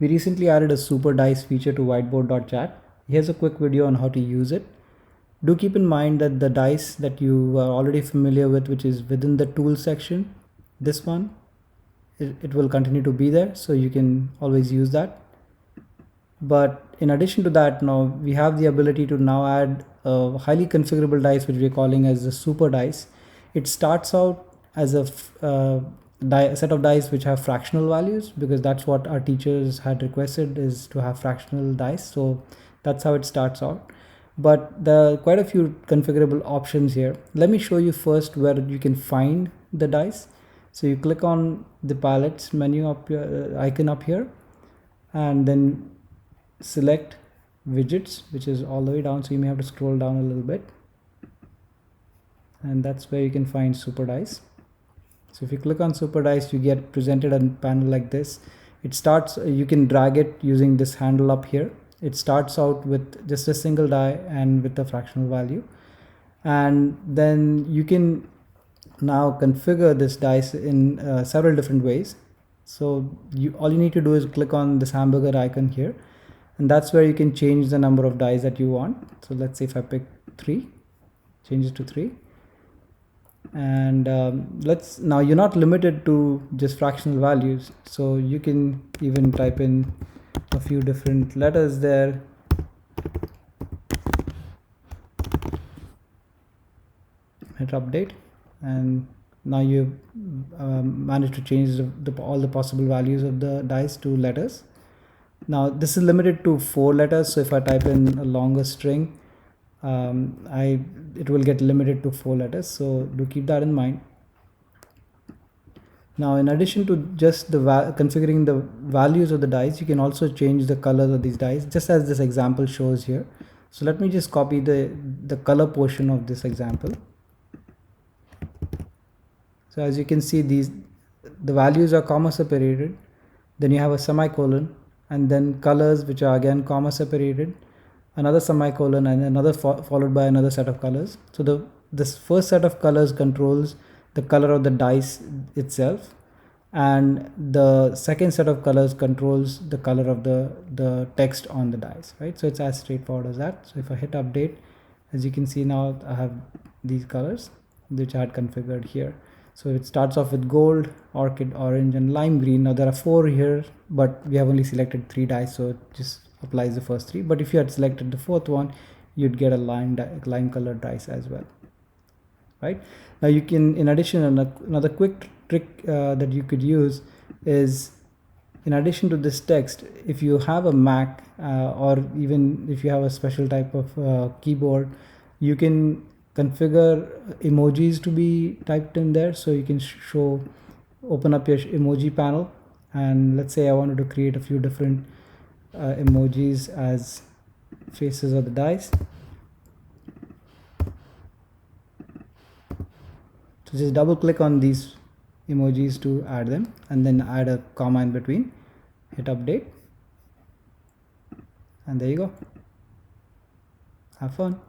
We recently added a super dice feature to whiteboard.chat. Here's a quick video on how to use it. Do keep in mind that the dice that you are already familiar with, which is within the tools section, this one, it will continue to be there, so you can always use that. But in addition to that, now we have the ability to now add a highly configurable dice, which we're calling as the super dice. It starts out as a set of dice which have fractional values, because that's what our teachers had requested, is to have fractional dice. So that's how it starts out. But there are quite a few configurable options here. Let me show you first where you can find the dice. So you click on the palettes menu up here, icon up here, and then select widgets, which is all the way down, so you may have to scroll down a little bit, and that's where you can find super dice. So if you click on super dice, you get presented a panel like this. It starts, you can drag it using this handle up here. It starts out with just a single die and with a fractional value, and then you can now configure this dice in several different ways. So all you need to do is click on this hamburger icon here, and that's where you can change the number of dice that you want. So let's say if I pick 3, change it to 3, and now you're not limited to just fractional values, so you can even type in a few different letters there. Hit update, and now you managed to change all the possible values of the dice to letters. Now this is limited to 4 letters, so if I type in a longer string, it will get limited to 4 letters, so do keep that in mind. Now, in addition to just configuring the values of the dice, you can also change the colors of these dice, just as this example shows here. So let me just copy the color portion of this example. So as you can see, the values are comma separated, then you have a semicolon, and then colors, which are again comma separated, another semicolon, and another followed by another set of colors. So this first set of colors controls the color of the dice itself, and the second set of colors controls the color of the text on the dice, right? So it's as straightforward as that. So if I hit update, as you can see, now I have these colors which I had configured here. So it starts off with gold, orchid, orange, and lime green. Now there are 4 here, but we have only selected 3 dice, so it just applies the first 3. But if you had selected the 4th one, you'd get a lime colored dice as well, right? Now you can, in addition, another quick trick that you could use is, in addition to this text, if you have a Mac or even if you have a special type of keyboard, you can configure emojis to be typed in there. So you can open up your emoji panel, and let's say I wanted to create a few different emojis as faces of the dice. So just double click on these emojis to add them, and then add a comma in between, hit update, and there you go. Have fun.